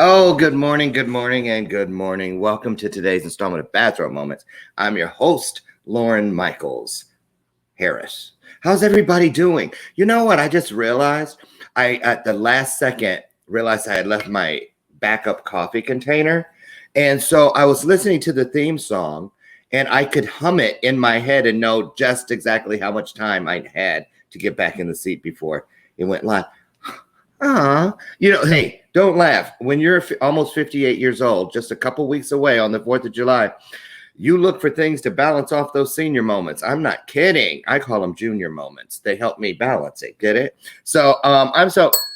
Oh, good morning, and good morning. Welcome to today's installment of Bathrobe Moments. I'm your host, Loren Michaels Harris. How's everybody doing? You know what? I just realized at the last second, realized I had left my backup coffee container. And so I was listening to the theme song and I could hum it in my head and know just exactly how much time I had to get back in the seat before it went live. Hey, don't laugh. When you're almost 58 years old, just a couple weeks away on the 4th of July, you look for things to balance off those senior moments. I'm not kidding. I call them junior moments. They help me balance it. Get it? So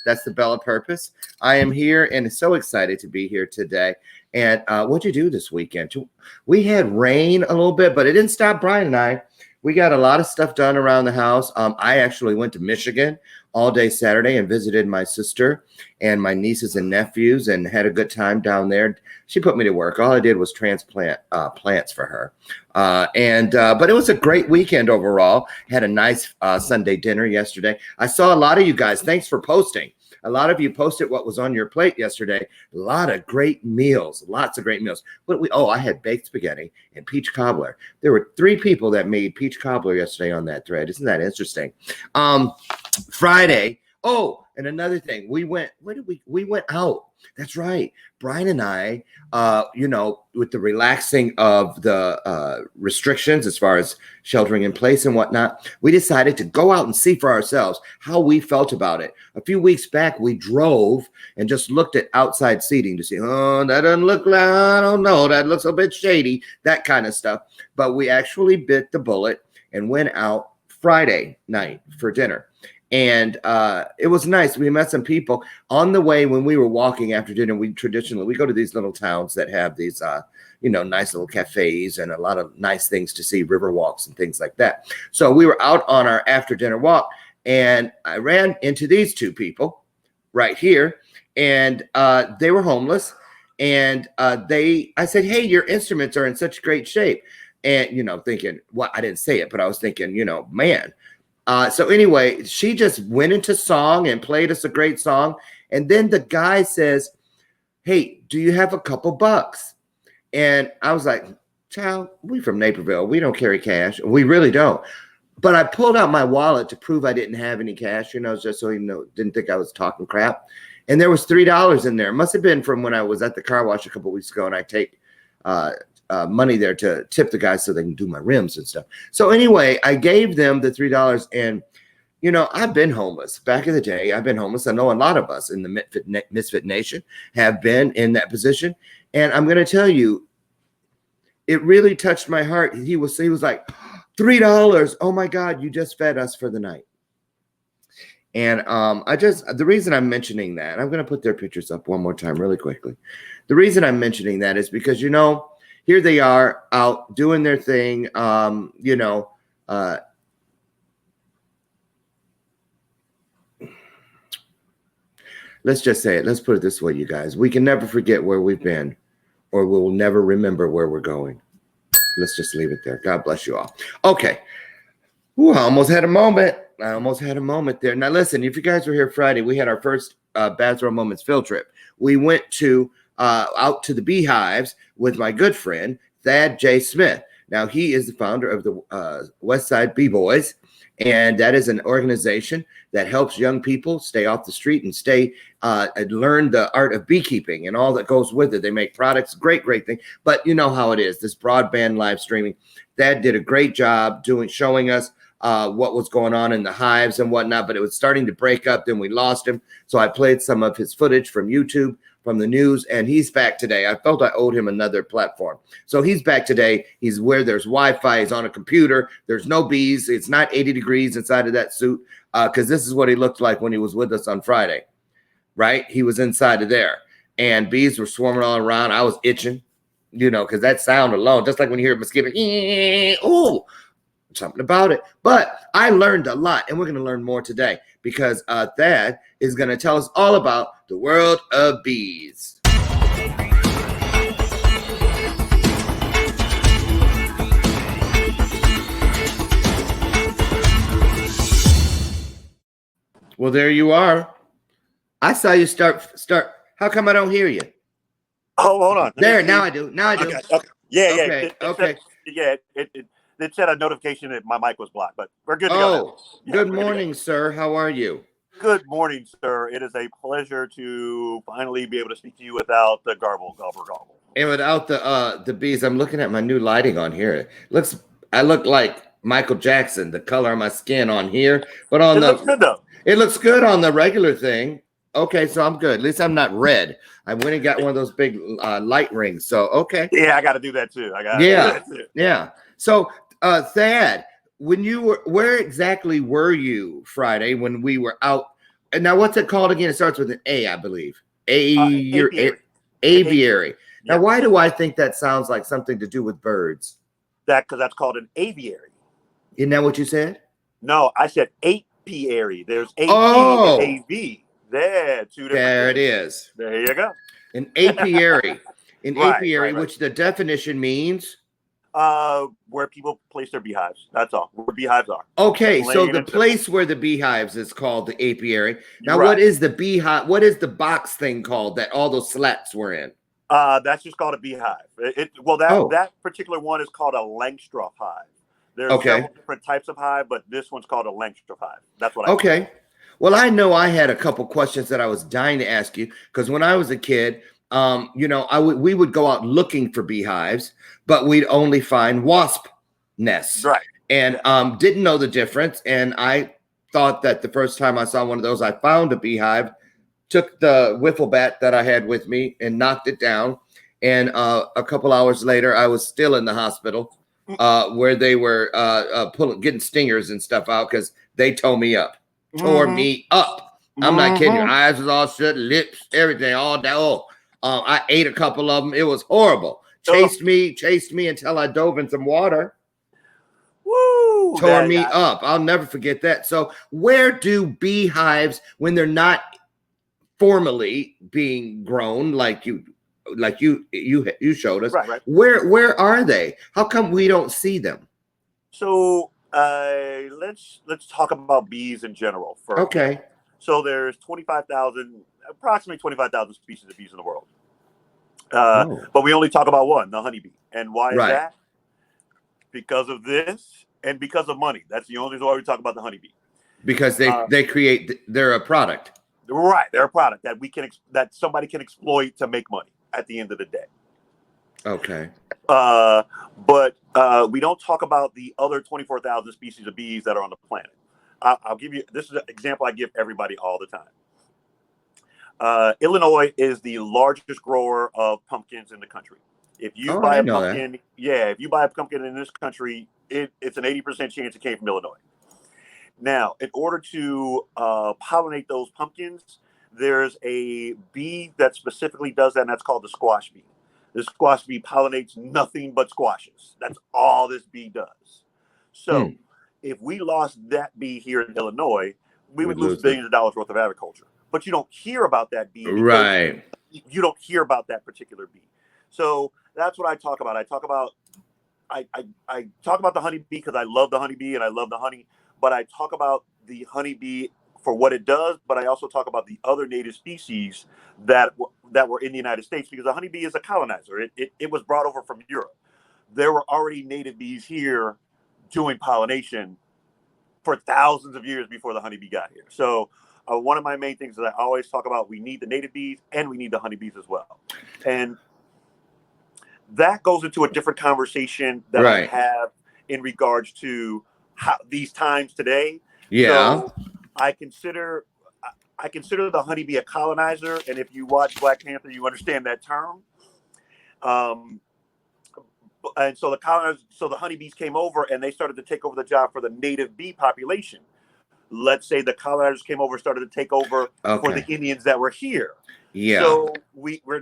that's the Bella purpose. I am here and so excited to be here today. And what'd you do this weekend? We had rain a little bit, but it didn't stop Brian and I. We got a lot of stuff done around the house. I actually went to Michigan all day Saturday and visited my sister and my nieces and nephews and had a good time down there. She put me to work. All I did was transplant plants for her. But it was a great weekend overall. Had a nice Sunday dinner yesterday. I saw a lot of you guys. Thanks for posting. A lot of you posted what was on your plate yesterday. A lot of great meals, lots of great meals. I had baked spaghetti and peach cobbler. There were 3 people that made peach cobbler yesterday on that thread. Isn't that interesting? Friday. Oh, and another thing, we went out. That's right. Brian and I, with the relaxing of the restrictions as far as sheltering in place and whatnot, we decided to go out and see for ourselves how we felt about it. A few weeks back, we drove and just looked at outside seating to see, that doesn't look like, I don't know, that looks a bit shady, that kind of stuff. But we actually bit the bullet and went out Friday night for dinner. And it was nice. We met some people on the way when we were walking after dinner. We go to these little towns that have these, nice little cafes and a lot of nice things to see, river walks and things like that. So we were out on our after dinner walk and I ran into these 2 people right here and they were homeless. And I said, hey, your instruments are in such great shape. And, thinking, well, I didn't say it, but I was thinking, man. So anyway, she just went into song and played us a great song. And then the guy says, hey, do you have a couple bucks? And I was like, child, we from Naperville. We don't carry cash. We really don't. But I pulled out my wallet to prove I didn't have any cash, just so he didn't think I was talking crap. And there was $3 in there. It must have been from when I was at the car wash a couple weeks ago and I take money there to tip the guys so they can do my rims and stuff. So anyway, I gave them the $3 and, I've been homeless back in the day. I've been homeless. I know a lot of us in the Misfit Nation have been in that position. And I'm going to tell you, it really touched my heart. He was like, $3. Oh my God, you just fed us for the night. And the reason I'm mentioning that, I'm going to put their pictures up one more time really quickly. The reason I'm mentioning that is because, here they are out doing their thing, let's just say it. Let's put it this way, you guys. We can never forget where we've been, or we'll never remember where we're going. Let's just leave it there. God bless you all. Okay. Ooh, I almost had a moment. There. Now, listen, if you guys were here Friday, we had our first Bathrobe Moments field trip. We went out to the Beehives with my good friend, Thad J. Smith. Now, he is the founder of the West Side B-Boys, and that is an organization that helps young people stay off the street and learn the art of beekeeping and all that goes with it. They make products, great thing. But you know how it is, this broadband live streaming. Thad did a great job showing us what was going on in the hives and whatnot, but it was starting to break up. Then we lost him. So I played some of his footage from YouTube, from the news, and he's back today. I felt I owed him another platform. So he's back today. He's where there's Wi-Fi. He's on a computer. There's no bees. It's not 80 degrees inside of that suit because this is what he looked like when he was with us on Friday, right? He was inside of there, and bees were swarming all around. I was itching, because that sound alone, just like when you hear a mosquito, ooh, something about it. But I learned a lot, and we're going to learn more today because Thad is going to tell us all about the world of bees. Well, there you are. I saw you start. How come I don't hear you? Oh, hold on. Let me There, see. now I do. Now I do. Okay. Okay. Yeah. Yeah. Okay. It said, Okay. yeah. It said a notification that my mic was blocked, but we're good to go now. Oh, Yeah, good we're good to go. morning, sir. How are you? Good morning, sir. It is a pleasure to finally be able to speak to you without the gobble. And without the bees, I'm looking at my new lighting on here. I look like Michael Jackson, the color of my skin on here, but on It looks good though. it looks good on the regular thing. Okay, so I'm good. At least I'm not red. I went and got one of those big light rings. So okay. Yeah, I got to do that too. I got to do Yeah. that too. Yeah. So Thad, where exactly were you Friday when we were out? And now what's it called again? It starts with an A, I believe. Apiary. Aviary. Now, Yeah. why do I think that sounds like something to do with birds? Because that's called an aviary. Isn't that what you said? No, I said apiary. There's AP Oh, and AV. There, two different there it things. is. There you go. An apiary. An Right, apiary, right. which the definition means. Where people place their beehives. That's all. Where beehives are. Okay, so Plain the and simple. place where the beehives is called the apiary. Now, Right. what is the beehive? What is the box thing called that all those slats were in? That's just called a beehive. That particular one is called a Langstroth hive. There's several different types of hive, but this one's called a Langstroth hive. That's what I Okay. Well, I know I had a couple questions that I was dying to ask you because when I was a kid, we would go out looking for beehives, but we'd only find wasp nests. Right. And didn't know the difference. And I thought that the first time I saw one of those, I found a beehive, took the wiffle bat that I had with me and knocked it down. And a couple hours later, I was still in the hospital where they were getting stingers and stuff out because they tore me up. I'm not kidding you. Eyes was all shut, lips, everything, all that. I ate a couple of them. It was horrible. Chased me until I dove in some water. Woo! Tore me up. I'll never forget that. So where do beehives, when they're not formally being grown like you showed us, right. Where are they? How come we don't see them? So let's talk about bees in general first. Okay. So there's approximately 25,000 species of bees in the world. But we only talk about one, the honeybee. And why is that? Because of this and because of money. That's the only reason why we talk about the honeybee. Because they're a product. Right. They're a product that somebody can exploit to make money at the end of the day. Okay. But we don't talk about the other 24,000 species of bees that are on the planet. I'll give you, this is an example I give everybody all the time. Illinois is the largest grower of pumpkins in the country. If you buy a pumpkin, if you buy a pumpkin in this country, it's an 80% chance it came from Illinois. Now, in order to pollinate those pumpkins, there's a bee that specifically does that, and that's called the squash bee. The squash bee pollinates nothing but squashes. That's all this bee does. So if we lost that bee here in Illinois, we would lose billions of dollars worth of agriculture. But you don't hear about that bee. Right. You don't hear about that particular bee. So that's what I talk about. I talk about the honeybee because I love the honeybee and I love the honey. But I talk about the honeybee for what it does, but I also talk about the other native species that were in the United States because the honeybee is a colonizer. It was brought over from Europe. There were already native bees here doing pollination for thousands of years before the honeybee got here. So one of my main things that I always talk about, we need the native bees and we need the honeybees as well. And that goes into a different conversation that I have in regards to how these times today. Yeah. So I consider the honeybee a colonizer, and if you watch Black Panther, you understand that term. And so the honeybees came over and they started to take over the job for the native bee population. Let's say the colonizers came over, started to take over for the Indians that were here. Yeah. So we're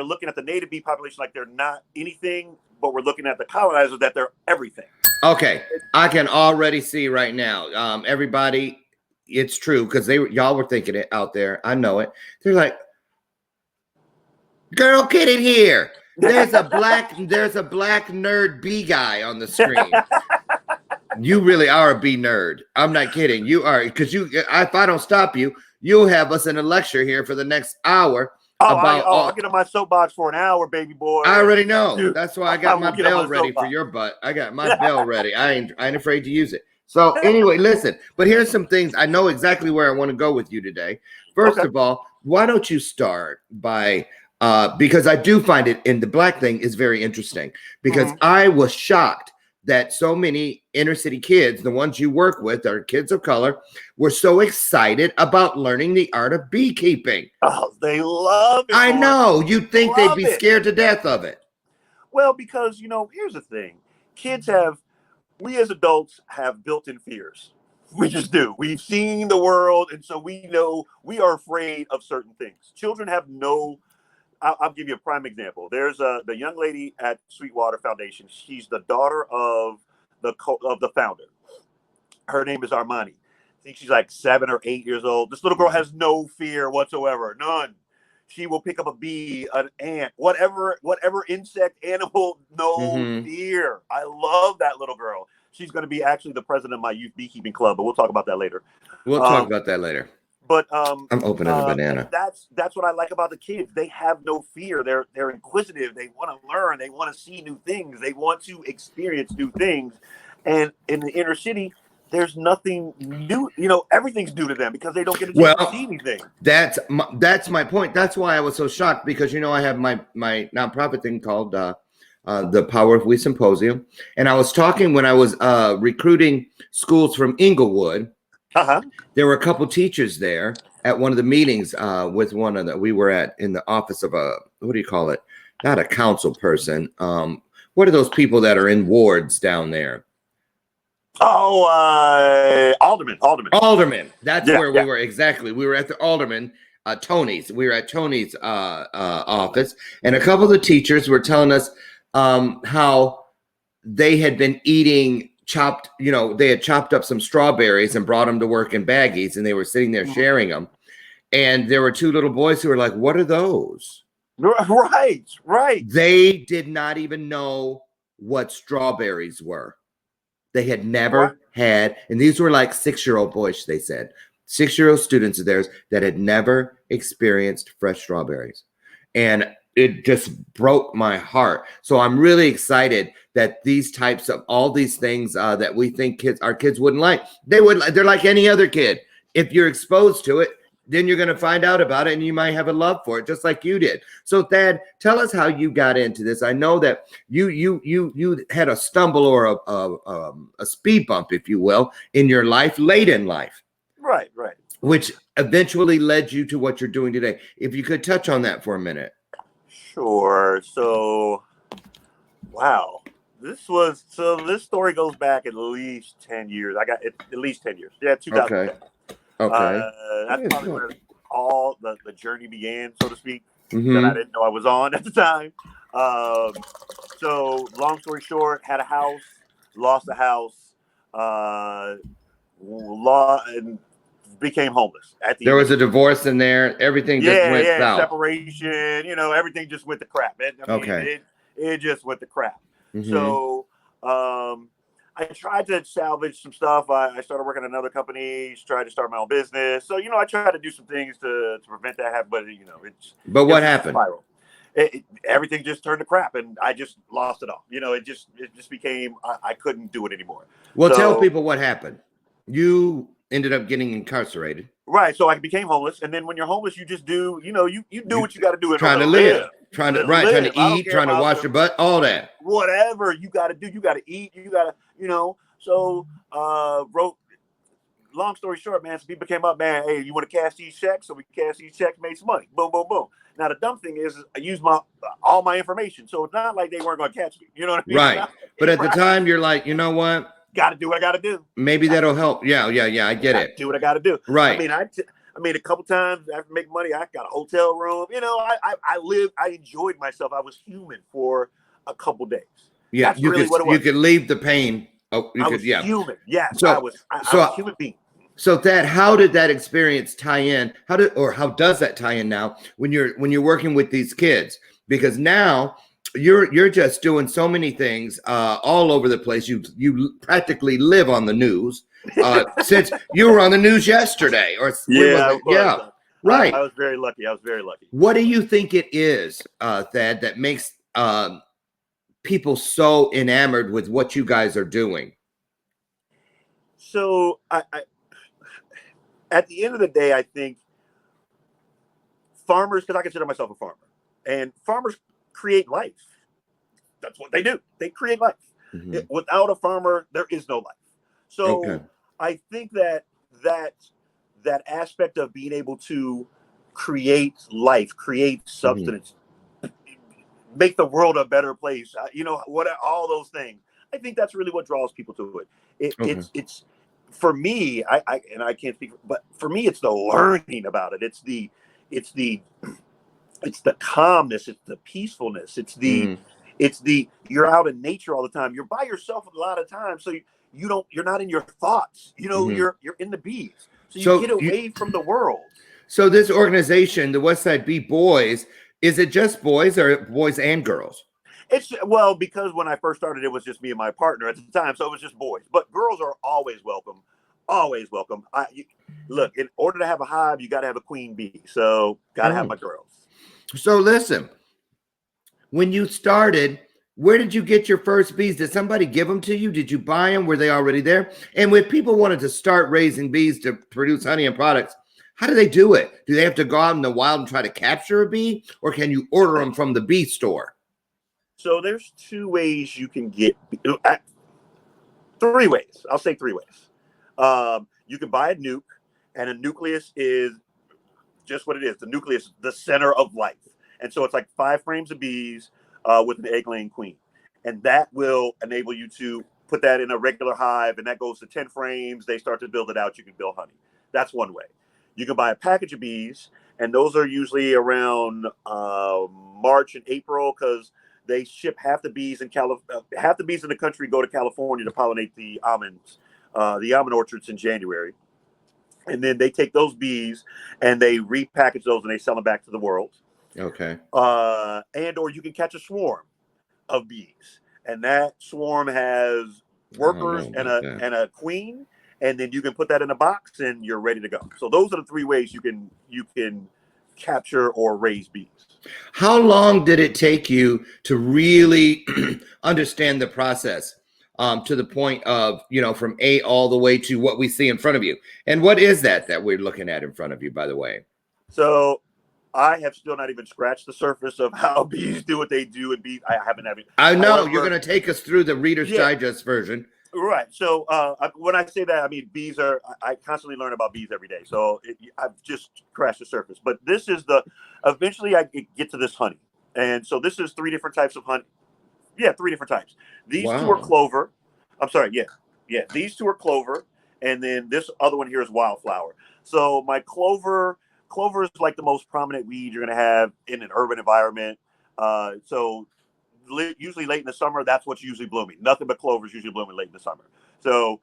looking at the native bee population like they're not anything, but we're looking at the colonizers that they're everything. Okay, I can already see right now. Everybody, it's true because y'all were thinking it out there. I know it. They're like, "Girl, get in here." There's a black nerd bee guy on the screen. You really are a bee nerd. I'm not kidding. You are, because if I don't stop you, you'll have us in a lecture here for the next hour about I'll get on my soapbox for an hour, baby boy. I already know. That's why I got my will get on bell my ready for soapbox. your butt. I got my bell ready. I ain't afraid to use it. So anyway, listen, but here's some things. I know exactly where I want to go with you today. First Okay. of all, why don't you start by because I do find it in the black thing is very interesting because I was shocked that so many inner city kids, the ones you work with, are kids of color, were so excited about learning the art of beekeeping. Oh, they love it. I know. You'd think they'd Love be it. scared to death of it. Well, because, here's the thing. We as adults have built-in fears. We just do. We've seen the world, and so we know we are afraid of certain things. Children have no. I'll give you a prime example. There's the young lady at Sweetwater Foundation. She's the daughter of the founder. Her name is Armani. I think she's like 7 or 8 years old. This little girl has no fear whatsoever. None. She will pick up a bee, an ant, whatever insect, animal, no fear. I love that little girl. She's going to be actually the president of my youth beekeeping club, but we'll talk about that later. We'll talk about that later. But I'm opening a banana. That's what I like about the kids. They have no fear. They're inquisitive. They want to learn. They want to see new things. They want to experience new things. And in the inner city, there's nothing new. Everything's new to them because they don't get a chance to see anything. That's my point. That's why I was so shocked because I have my nonprofit thing called the Power of We Symposium, and I was talking when I was recruiting schools from Inglewood. There were a couple teachers there at one of the meetings with one of we were at in the office of a, what do you call it? Not a council person. What are those people that are in wards down there? Oh, alderman. That's where we were exactly. We were at the alderman, Tony's. We were at Tony's office, and a couple of the teachers were telling us how they had been eating chopped. They had chopped up some strawberries and brought them to work in baggies, and they were sitting there sharing them. And there were 2 little boys who were like, "What are those?" Right. They did not even know what strawberries were. They had never had, and these were like 6-year-old boys, they said, 6-year-old students of theirs that had never experienced fresh strawberries. And it just broke my heart. So I'm really excited that these types of all these things that we think our kids wouldn't like, they're like any other kid. If you're exposed to it, then you're going to find out about it and you might have a love for it, just like you did. So Thad, tell us how you got into this. I know that you had a stumble or a speed bump, if you will, in your life, late in life. Right. Which eventually led you to what you're doing today. If you could touch on that for a minute. Sure. So, wow. This story goes back at least 10 years. I got it at least 10 years. Yeah, 2010. Okay. That's probably where all the journey began, so to speak, that I didn't know I was on at the time. So long story short, had a house, lost the house, and became homeless. There was a divorce in there. Everything just went south. Separation, everything just went to crap. It just went to crap. So I tried to salvage some stuff. I started working at another company, tried to start my own business. So, I tried to do some things to prevent that happening, but But what happened? Everything just turned to crap and I just lost it all. It just became, I couldn't do it anymore. Well, tell people what happened. You ended up getting incarcerated. Right. So I became homeless. And then when you're homeless, you just do, you do what you got to do. Trying to live. Trying to eat, trying to wash your butt, all that. Whatever you got to do, you got to eat, you got to, So, long story short, man, some people came up, man, hey, you want to cash these checks? So we cashed these checks, made some money. Boom, boom, boom. Now, the dumb thing is I used all my information. So it's not like they weren't going to catch me. You know what I mean? Right. But at the time, you're like, you know what? Got to do what I got to do. Maybe that'll help. Yeah. I get it. Do what I got to do. Right. I mean, a couple times after making money, I got a hotel room. I enjoyed myself. I was human for a couple days. Yeah, that's really what it was. You could leave the pain. I was human. Yes, so, I was a human being. So how did that experience tie in? How does that tie in now when you're working with these kids? Because now you're just doing so many things all over the place. You practically live on the news. Since you were on the news yesterday, Right. I was very lucky. I was very lucky. What do you think it is, Thad, that makes people so enamored with what you guys are doing? So at the end of the day, I think farmers, because I consider myself a farmer, and farmers create life. That's what they do. They create life. Mm-hmm. Without a farmer, there is no life. So Okay. I think that aspect of being able to create life, create substance, make the world a better place, what all those things. I think that's really what draws people to it. It's for me. I can't speak, but for me, it's the learning about it. It's the calmness. It's the peacefulness. It's the you're out in nature all the time. You're by yourself a lot of times, so you're not in your thoughts. You're in the bees, so you get away from the world. So this organization, the Westside Bee Boys, is it just boys or boys and girls? Well, because when I first started, it was just me and my partner at the time, so it was just boys. But girls are always welcome, always welcome. Look, in order to have a hive, you got to have a queen bee, so got to have my girls. So listen, when you started, where did you get your first bees? Did somebody give them to you? Did you buy them? Were they already there? And when people wanted to start raising bees to produce honey and products, how do they do it? Do they have to go out in the wild and try to capture a bee, or can you order them from the bee store? So there's two ways you can get, 3 ways. I'll say 3 ways. You can buy a nuke, and a nucleus is just what it is. The nucleus, the center of life. And so it's like 5 frames of bees with an egg-laying queen. And that will enable you to put that in a regular hive, and that goes to 10 frames. They start to build it out. You can build honey. That's one way. You can buy a package of bees, and those are usually around March and April, because they ship half the bees in the country go to California to pollinate the almond orchards in January. And then they take those bees and they repackage those and they sell them back to the world. Okay. Or you can catch a swarm of bees, and that swarm has workers and a queen, and then you can put that in a box and you're ready to go. So those are the 3 ways you can capture or raise bees. How long did it take you to really understand the process to the point of, from A all the way to what we see in front of you? And what is that we're looking at in front of you, by the way? So I have still not even scratched the surface of how bees do what they do, and bees, I haven't. I know. However, you're going to take us through the Reader's Digest version. Right. So when I say that, I mean, bees I constantly learn about bees every day. So I've just scratched the surface. But this is eventually I get to this honey. And so this is 3 different types of honey. Yeah, 3 different types. These 2 are clover. I'm sorry. Yeah. These 2 are clover. And then this other one here is wildflower. So my clover is like the most prominent weed you're going to have in an urban environment. So usually late in the summer, that's what's usually blooming. Nothing but clover is usually blooming late in the summer. So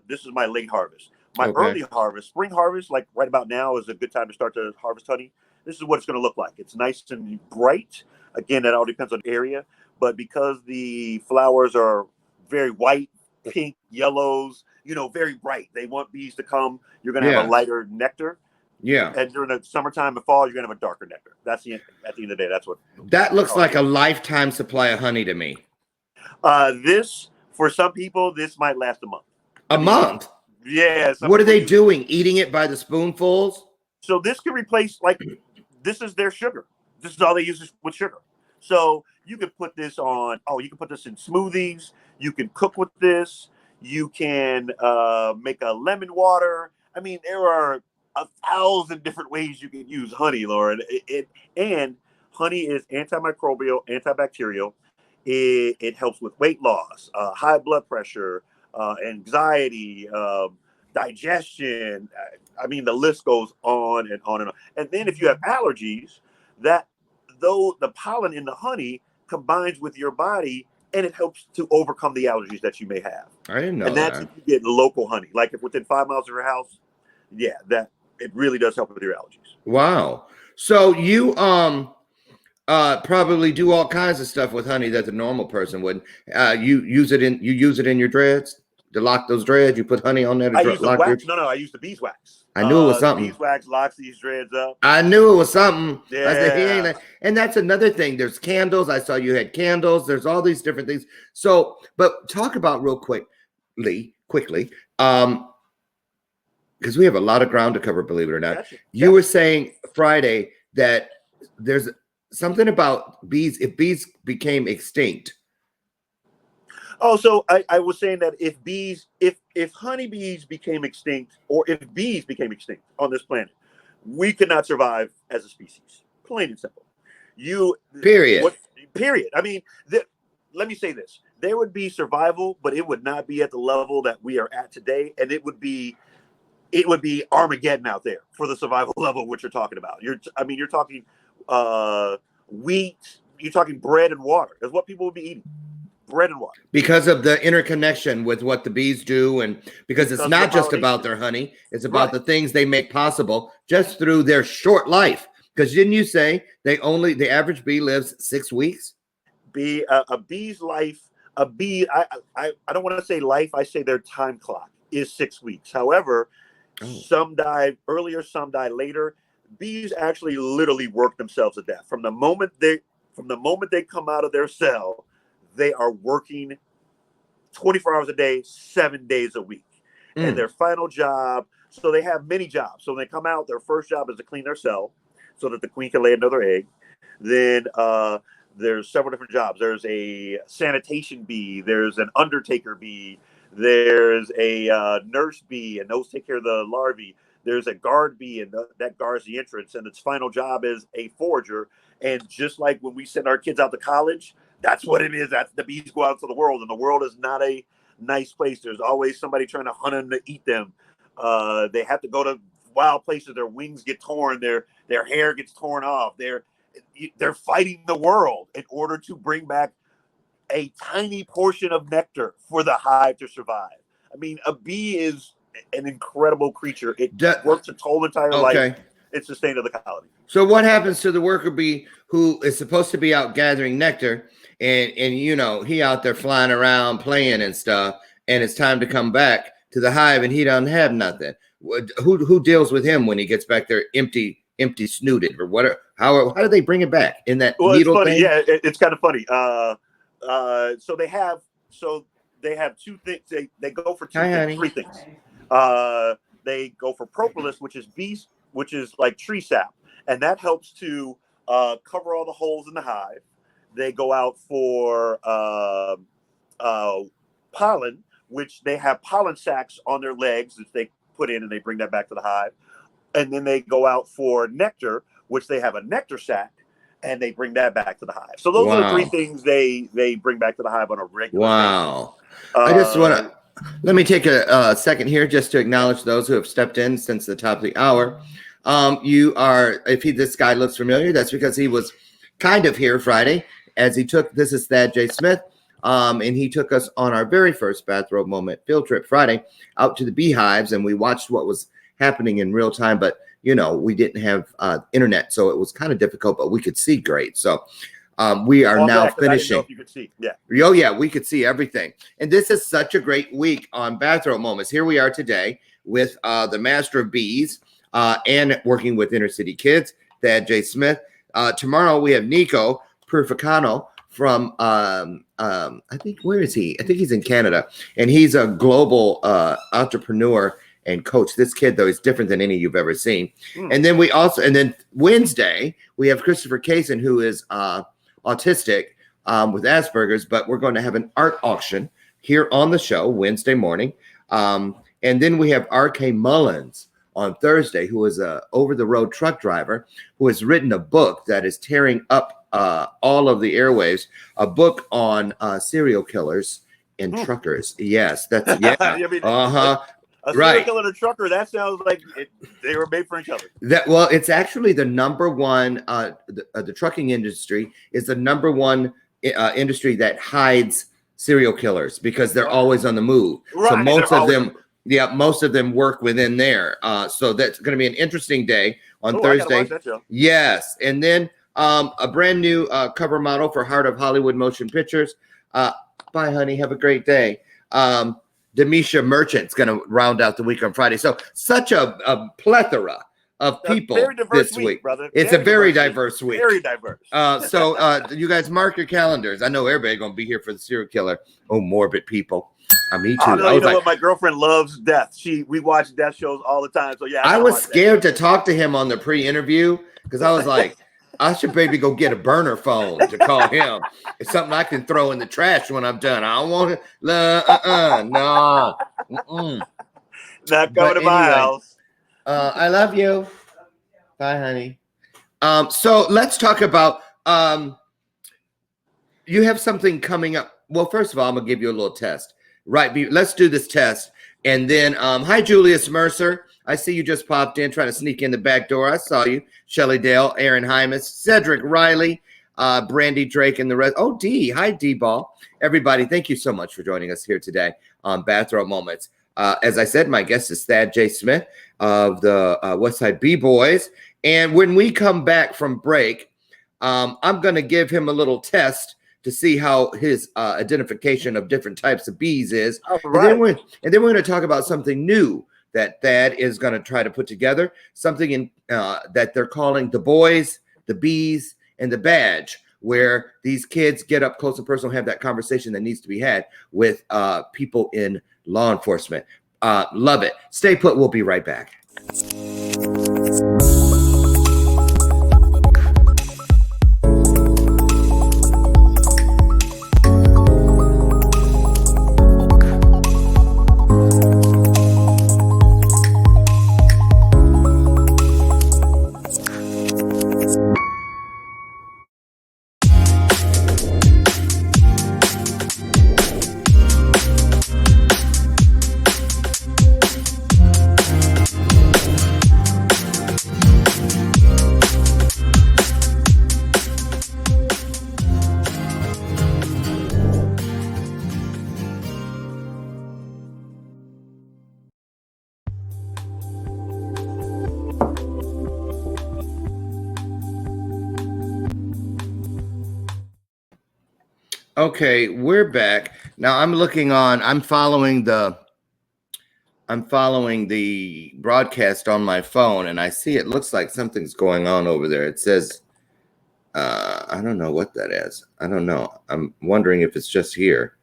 this is my late harvest. My early harvest, spring harvest, like right about now, is a good time to start to harvest honey. This is what it's going to look like. It's nice and bright. Again, that all depends on the area. But because the flowers are very white, pink, yellows, very bright, they want bees to come. You're going to have a lighter nectar. Yeah. And during the summertime and fall, you're going to have a darker nectar. At the end of the day, that's what. That looks like a lifetime supply of honey to me. This, for some people, this might last a month. A month? Yeah. What are they doing? Eating it by the spoonfuls? So this can replace, this is their sugar. This is all they use with sugar. So you can put this you can put this in smoothies. You can cook with this. You can make a lemon water. I mean, there are 1,000 different ways you can use honey, Loren. And honey is antimicrobial, antibacterial. It helps with weight loss, high blood pressure, anxiety, digestion. I mean, the list goes on and on and on. And then if you have allergies, the pollen in the honey combines with your body, and it helps to overcome the allergies that you may have. I didn't know that. And that's if you get local honey, like if within 5 miles of your house. Yeah, that it really does help with your allergies. Wow. So you probably do all kinds of stuff with honey that the normal person wouldn't. You use it in your dreads? to lock those dreads? You put honey on there to I use the lock wax. your... No, I use the beeswax. I knew it was something. Beeswax locks these dreads up. I knew it was something. Yeah. I said, he ain't. And that's another thing. There's candles. I saw you had candles. There's all these different things. So, but talk about real quickly, because we have a lot of ground to cover, believe it or not. Gotcha. You were saying Friday that there's something about bees. If bees became extinct. Oh, so I was saying that if honeybees became extinct, or if bees became extinct on this planet, we could not survive as a species. Plain and simple. Period. Period. I mean, let me say this: there would be survival, but it would not be at the level that we are at today, and it would be Armageddon out there for the survival level of what you're talking about. You're talking wheat. You're talking bread and water. That's what people would be eating. Bread and water. Because of the interconnection with what the bees do, and because it's not just about their honey, it's about the things they make possible just through their short life. Because didn't you say the average bee lives 6 weeks? A bee's life, I don't want to say life, I say their time clock is 6 weeks. However, some die earlier, some die later. Bees actually literally work themselves to death. From the moment they come out of their cell, they are working 24 hours a day, 7 days a week. And their final job, so they have many jobs. So when they come out, their first job is to clean their cell so that the queen can lay another egg. Then there's several different jobs. There's a sanitation bee. There's an undertaker bee. There's a nurse bee, and those take care of the larvae. There's a guard bee, and that guards the entrance. And its final job is a forager. And just like when we send our kids out to college, that's what it is. That's the bees go out into the world, and the world is not a nice place. There's always somebody trying to hunt them to eat them. They have to go to wild places. Their wings get torn. Their hair gets torn off. They're fighting the world in order to bring back a tiny portion of nectar for the hive to survive. I mean, a bee is an incredible creature. It works its whole entire life. It's the state of the colony. So what happens to the worker bee who is supposed to be out gathering nectar, and he out there flying around playing and stuff, and it's time to come back to the hive and he doesn't have nothing? Who deals with him when he gets back there empty snooted or whatever? How do they bring it back in that needle it's funny. thing? Yeah, it's kind of funny. So they have two things. They go for three things. They go for propolis, which is like tree sap, and that helps to cover all the holes in the hive. They go out for pollen, which they have pollen sacs on their legs that they put in, and they bring that back to the hive. And then they go out for nectar, which they have a nectar sac, and they bring that back to the hive. So those are the three things they bring back to the hive on a regular basis. I just want to let me take a second here just to acknowledge those who have stepped in since the top of the hour. This guy looks familiar, that's because he was kind of here Friday as this is Thad J. Smith. And he took us on our very first Bathrobe Moment field trip Friday out to the beehives, and we watched what was happening in real time. But, we didn't have internet, so it was kind of difficult, but we could see great. So we are now finishing. You could see. Yeah. Oh, yeah, we could see everything. And this is such a great week on Bathrobe Moments. Here we are today with the Master of Bees and working with Inner City Kids, Thad J. Smith. Tomorrow we have Nico Perfecano from I think, where is he? I think he's in Canada, and he's a global entrepreneur and coach. This kid, though, is different than any you've ever seen. And then Wednesday we have Christopher Kaysen, who is autistic with Asperger's, but we're going to have an art auction here on the show Wednesday morning. And then we have R.K. Mullins on Thursday, who is a over-the-road truck driver who has written a book that is tearing up all of the airwaves, a book on serial killers and truckers. Yes, that's A serial killer and a trucker, that sounds like they were made for each other. It's actually the number one, the trucking industry is the number one industry that hides serial killers because they're always on the move. Right, so most of them work within there. So that's going to be an interesting day on Thursday. I gotta watch that show. Yes. And then a brand new cover model for Heart of Hollywood Motion Pictures. Bye, honey. Have a great day. Demisha Merchant's going to round out the week on Friday. So such a plethora of people very diverse this week, brother. It's a very diverse week. Very diverse. So you guys mark your calendars. I know everybody going to be here for the serial killer. Oh, morbid people. Me too. Oh, no, you know what? My girlfriend loves death. We watch death shows all the time. So yeah, I was scared to talk to him on the pre-interview because I was like, I should maybe go get a burner phone to call him. It's something I can throw in the trash when I'm done. I don't want it. No. Not coming to my house. I love you. Bye, honey. So let's talk about you have something coming up. Well, first of all, I'm gonna give you a little test. Right. Let's do this test. And then hi, Julius Mercer. I see you just popped in trying to sneak in the back door. I saw you. Shelly Dale, Aaron Hymas, Cedric Riley, Brandy Drake, and the rest. Oh, D. Hi, D-Ball. Everybody, thank you so much for joining us here today on Bathrobe Moments. As I said, my guest is Thad J. Smith of the Westside B-Boys. And when we come back from break, I'm going to give him a little test to see how his identification of different types of bees is. Right. And then we're going to talk about something new that Thad is going to try to put together, something that they're calling the boys, the bees, and the badge, where these kids get up close and personal, have that conversation that needs to be had with people in law enforcement. Love it. Stay put. We'll be right back. Okay, we're back. Now I'm following the broadcast on my phone, and I see it looks like something's going on over there. It says, I don't know what that is. I don't know. I'm wondering if it's just here.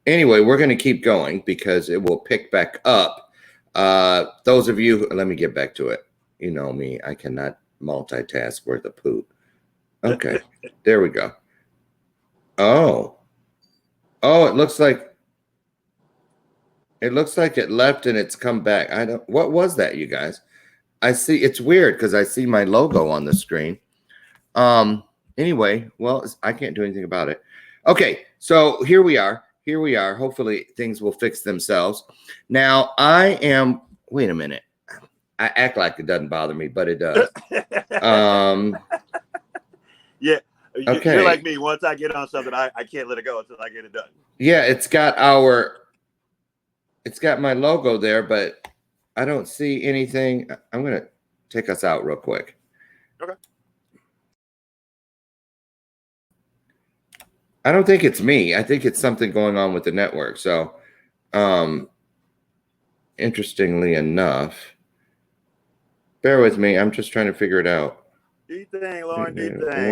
Anyway, we're going to keep going because it will pick back up. Those of you, let me get back to it. You know me, I cannot multitask worth a poop. Okay, there we go. Oh, it looks like it left and it's come back. What was that, you guys? I see, it's weird because I see my logo on the screen. Anyway, well, I can't do anything about it. Okay, so here we are. Hopefully things will fix themselves. Now wait a minute. I act like it doesn't bother me, but it does. Yeah. Okay. You're like me. Once I get on something, I can't let it go until I get it done. Yeah, it's got my logo there, but I don't see anything. I'm going to take us out real quick. Okay. I don't think it's me. I think it's something going on with the network. So, interestingly enough, bear with me. I'm just trying to figure it out. Do you think, Loren? Do you think?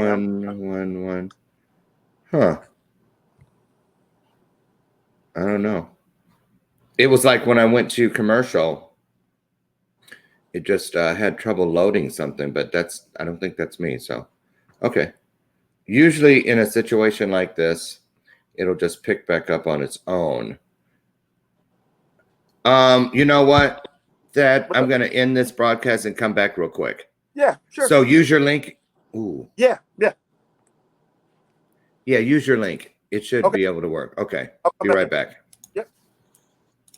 One. Huh. I don't know. It was like when I went to commercial, it just had trouble loading something, but I don't think that's me. So, okay. Usually in a situation like this, it'll just pick back up on its own. You know what, Dad? I'm going to end this broadcast and come back real quick. Yeah, sure. So use your link. Ooh. Yeah. Yeah, use your link. It should be able to work. Okay. Be right back.